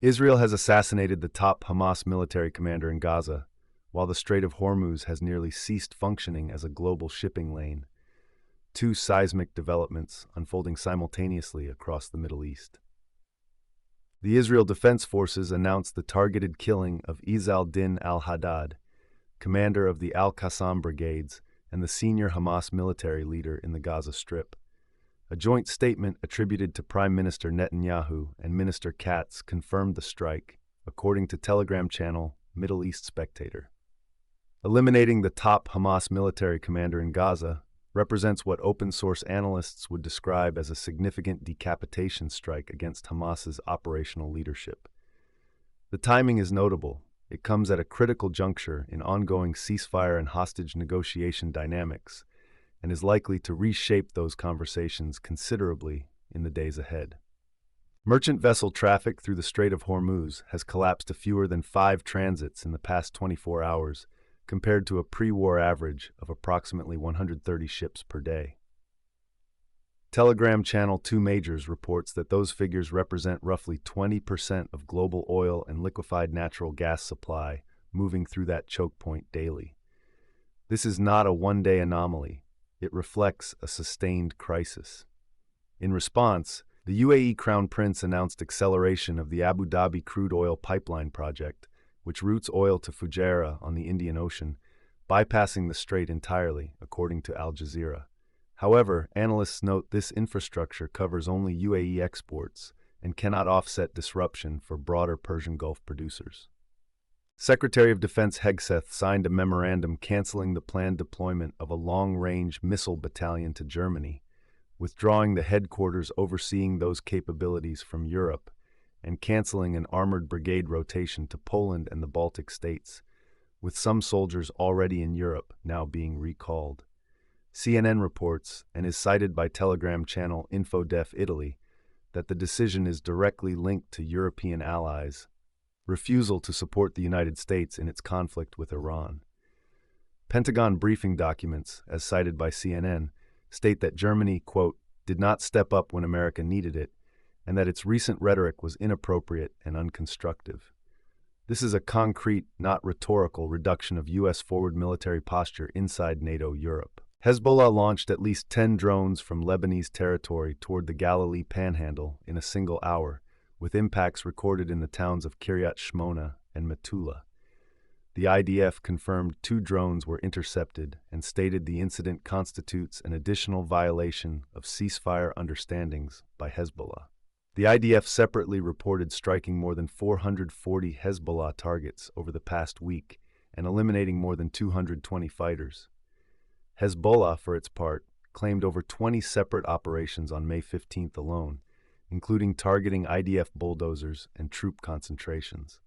Israel has assassinated the top Hamas military commander in Gaza, while the Strait of Hormuz has nearly ceased functioning as a global shipping lane. Two seismic developments unfolding simultaneously across the Middle East. The Israel Defense Forces announced the targeted killing of Izz Al-Din Al-Haddad, commander of the Al-Qassam Brigades and the senior Hamas military leader in the Gaza Strip. A joint statement attributed to Prime Minister Netanyahu and Minister Katz confirmed the strike, according to Telegram channel Middle East Spectator. Eliminating the top Hamas military commander in Gaza represents what open-source analysts would describe as a significant decapitation strike against Hamas's operational leadership. The timing is notable. It comes at a critical juncture in ongoing ceasefire and hostage negotiation dynamics, and is likely to reshape those conversations considerably in the days ahead. Merchant vessel traffic through the Strait of Hormuz has collapsed to fewer than 5 transits in the past 24 hours, compared to a pre-war average of approximately 130 ships per day. Telegram channel 2 Majors reports that those figures represent roughly 20% of global oil and liquefied natural gas supply moving through that choke point daily. This is not a one-day anomaly. It reflects a sustained crisis. In response, the UAE Crown Prince announced acceleration of the Abu Dhabi crude oil pipeline project, which routes oil to Fujairah on the Indian Ocean, bypassing the strait entirely, according to Al Jazeera. However, analysts note this infrastructure covers only UAE exports and cannot offset disruption for broader Persian Gulf producers. Secretary of Defense Hegseth signed a memorandum canceling the planned deployment of a long-range missile battalion to Germany, withdrawing the headquarters overseeing those capabilities from Europe, and canceling an armored brigade rotation to Poland and the Baltic states, with some soldiers already in Europe now being recalled. CNN reports, and is cited by Telegram channel Infodef Italy, that the decision is directly linked to European allies' refusal to support the United States in its conflict with Iran. Pentagon briefing documents, as cited by CNN, state that Germany, quote, did not step up when America needed it, and that its recent rhetoric was inappropriate and unconstructive. This is a concrete, not rhetorical, reduction of U.S. forward military posture inside NATO Europe. Hezbollah launched at least 10 drones from Lebanese territory toward the Galilee Panhandle in a single hour, with impacts recorded in the towns of Kiryat Shmona and Metula. The IDF confirmed 2 drones were intercepted and stated the incident constitutes an additional violation of ceasefire understandings by Hezbollah. The IDF separately reported striking more than 440 Hezbollah targets over the past week and eliminating more than 220 fighters. Hezbollah, for its part, claimed over 20 separate operations on May 15th alone, including targeting IDF bulldozers and troop concentrations.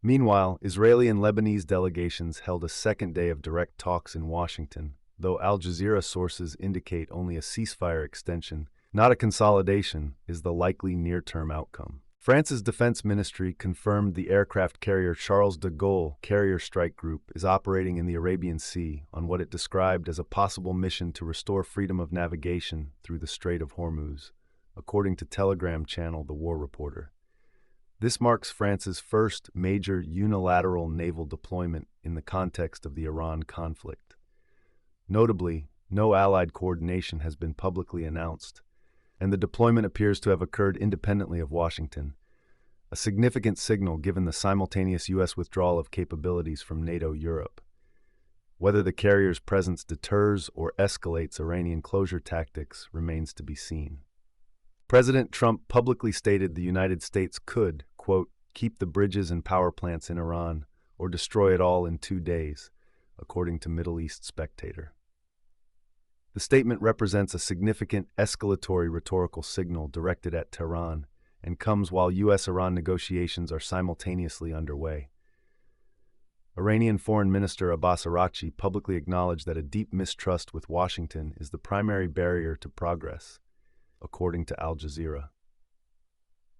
Meanwhile, Israeli and Lebanese delegations held a second day of direct talks in Washington, though Al Jazeera sources indicate only a ceasefire extension, not a consolidation, is the likely near-term outcome. France's defense ministry confirmed the aircraft carrier Charles de Gaulle Carrier Strike Group is operating in the Arabian Sea on what it described as a possible mission to restore freedom of navigation through the Strait of Hormuz, according to Telegram channel The War Reporter. This marks France's first major unilateral naval deployment in the context of the Iran conflict. Notably, no Allied coordination has been publicly announced, and the deployment appears to have occurred independently of Washington, a significant signal given the simultaneous U.S. withdrawal of capabilities from NATO Europe. Whether the carrier's presence deters or escalates Iranian closure tactics remains to be seen. President Trump publicly stated the United States could, quote, keep the bridges and power plants in Iran or destroy it all in 2 days, according to Middle East Spectator. The statement represents a significant escalatory rhetorical signal directed at Tehran and comes while U.S.-Iran negotiations are simultaneously underway. Iranian Foreign Minister Abbas Araghchi publicly acknowledged that a deep mistrust with Washington is the primary barrier to progress, according to Al Jazeera.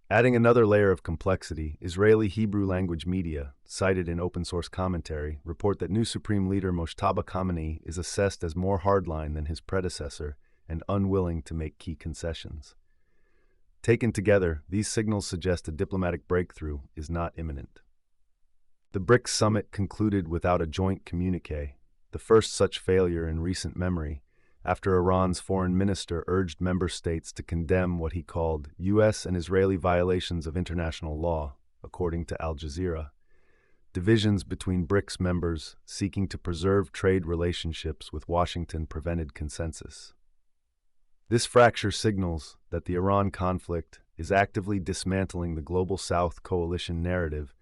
Adding another layer of complexity, Israeli Hebrew-language media, cited in open-source commentary, report that new Supreme Leader Moshtaba Khamenei is assessed as more hardline than his predecessor and unwilling to make key concessions. Taken together, these signals suggest a diplomatic breakthrough is not imminent. The BRICS summit concluded without a joint communiqué, the first such failure in recent memory, after Iran's foreign minister urged member states to condemn what he called U.S. and Israeli violations of international law, according to Al Jazeera. Divisions between BRICS members seeking to preserve trade relationships with Washington prevented consensus. This fracture signals that the Iran conflict is actively dismantling the Global South coalition narrative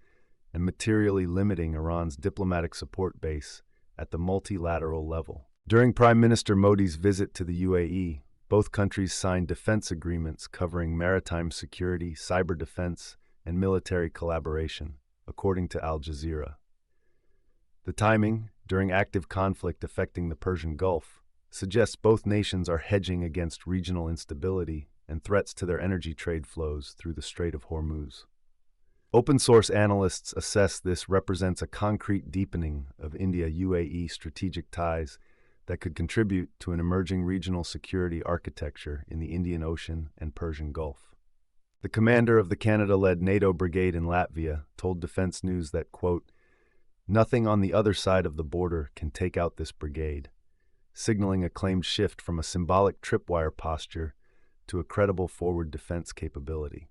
and materially limiting Iran's diplomatic support base at the multilateral level. During Prime Minister Modi's visit to the UAE, both countries signed defense agreements covering maritime security, cyber defense, and military collaboration, according to Al Jazeera. The timing, during active conflict affecting the Persian Gulf, suggests both nations are hedging against regional instability and threats to their energy trade flows through the Strait of Hormuz. Open-source analysts assess this represents a concrete deepening of India-UAE strategic ties that could contribute to an emerging regional security architecture in the Indian Ocean and Persian Gulf. The commander of the Canada-led NATO brigade in Latvia told Defense News that, quote, "Nothing on the other side of the border can take out this brigade," signaling a claimed shift from a symbolic tripwire posture to a credible forward defense capability.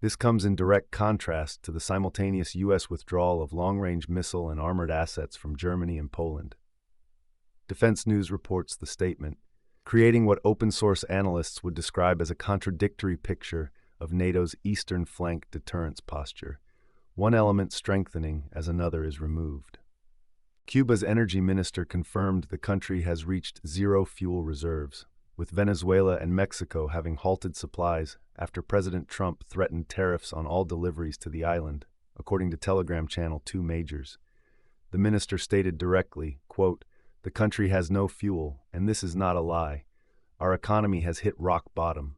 This comes in direct contrast to the simultaneous U.S. withdrawal of long-range missile and armored assets from Germany and Poland. Defense News reports the statement, creating what open-source analysts would describe as a contradictory picture of NATO's eastern flank deterrence posture, one element strengthening as another is removed. Cuba's energy minister confirmed the country has reached zero fuel reserves, with Venezuela and Mexico having halted supplies after President Trump threatened tariffs on all deliveries to the island, according to Telegram channel 2 Majors. The minister stated directly, quote, "The country has no fuel, and this is not a lie. Our economy has hit rock bottom."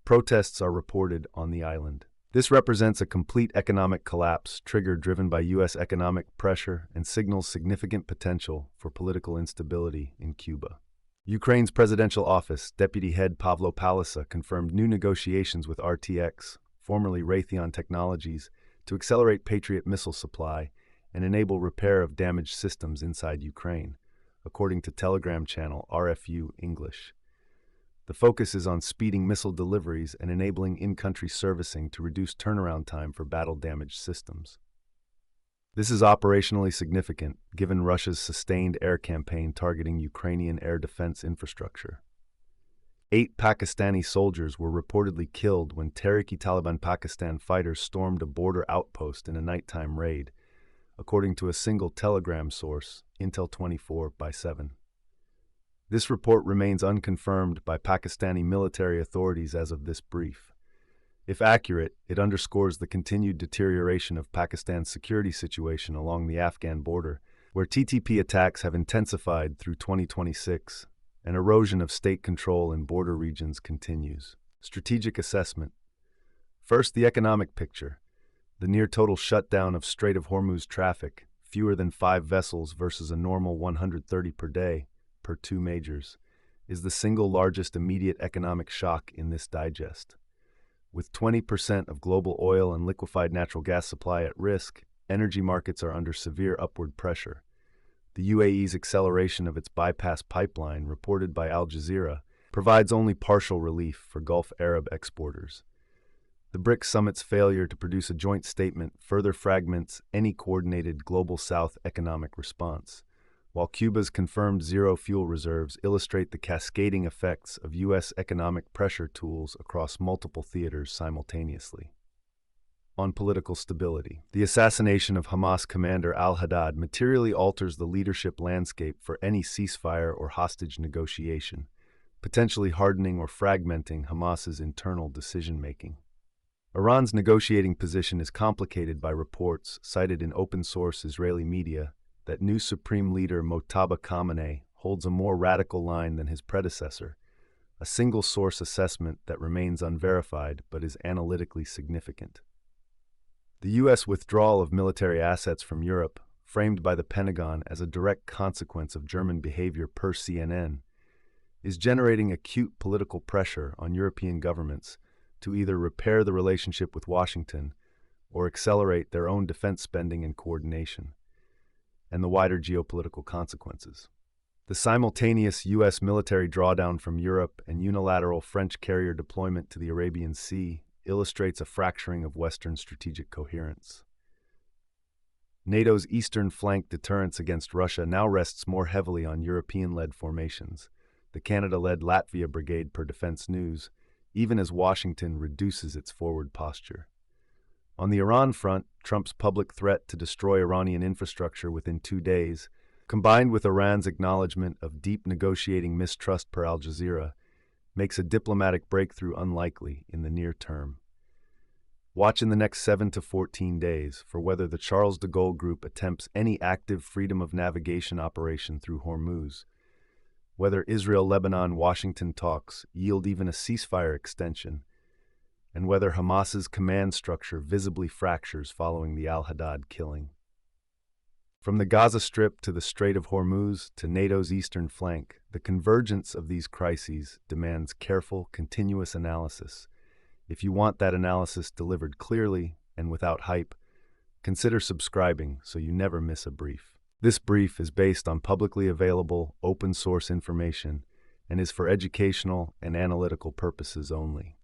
Protests are reported on the island. This represents a complete economic collapse driven by U.S. economic pressure and signals significant potential for political instability in Cuba. Ukraine's presidential office, Deputy Head Pavlo Palisa, confirmed new negotiations with RTX, formerly Raytheon Technologies, to accelerate Patriot missile supply and enable repair of damaged systems inside Ukraine, according to Telegram channel RFU English. The focus is on speeding missile deliveries and enabling in-country servicing to reduce turnaround time for battle-damaged systems. This is operationally significant, given Russia's sustained air campaign targeting Ukrainian air defense infrastructure. 8 Pakistani soldiers were reportedly killed when Tehrik-i-Taliban Pakistan fighters stormed a border outpost in a nighttime raid, according to a single Telegram source, Intel 24/7. This report remains unconfirmed by Pakistani military authorities as of this brief. If accurate, it underscores the continued deterioration of Pakistan's security situation along the Afghan border, where TTP attacks have intensified through 2026, and erosion of state control in border regions continues. Strategic assessment. First, the economic picture. The near-total shutdown of Strait of Hormuz traffic, fewer than 5 vessels versus a normal 130 per day, per 2 Majors, is the single largest immediate economic shock in this digest. With 20% of global oil and liquefied natural gas supply at risk, energy markets are under severe upward pressure. The UAE's acceleration of its bypass pipeline, reported by Al Jazeera, provides only partial relief for Gulf Arab exporters. The BRICS summit's failure to produce a joint statement further fragments any coordinated Global South economic response, while Cuba's confirmed zero fuel reserves illustrate the cascading effects of U.S. economic pressure tools across multiple theaters simultaneously. On political stability, the assassination of Hamas commander Al-Haddad materially alters the leadership landscape for any ceasefire or hostage negotiation, potentially hardening or fragmenting Hamas's internal decision-making. Iran's negotiating position is complicated by reports cited in open-source Israeli media that new Supreme Leader Mojtaba Khamenei holds a more radical line than his predecessor, a single-source assessment that remains unverified but is analytically significant. The U.S. withdrawal of military assets from Europe, framed by the Pentagon as a direct consequence of German behavior per CNN, is generating acute political pressure on European governments, to either repair the relationship with Washington or accelerate their own defense spending and coordination, and the wider geopolitical consequences. The simultaneous U.S. military drawdown from Europe and unilateral French carrier deployment to the Arabian Sea illustrates a fracturing of Western strategic coherence. NATO's eastern flank deterrence against Russia now rests more heavily on European-led formations, the Canada-led Latvia Brigade per Defense News, even as Washington reduces its forward posture. On the Iran front, Trump's public threat to destroy Iranian infrastructure within 2 days, combined with Iran's acknowledgement of deep negotiating mistrust per Al Jazeera, makes a diplomatic breakthrough unlikely in the near term. Watch in the next 7 to 14 days for whether the Charles de Gaulle Group attempts any active freedom of navigation operation through Hormuz, whether Israel-Lebanon-Washington talks yield even a ceasefire extension, and whether Hamas's command structure visibly fractures following the Al-Haddad killing. From the Gaza Strip to the Strait of Hormuz to NATO's eastern flank, the convergence of these crises demands careful, continuous analysis. If you want that analysis delivered clearly and without hype, consider subscribing so you never miss a brief. This brief is based on publicly available, open-source information and is for educational and analytical purposes only.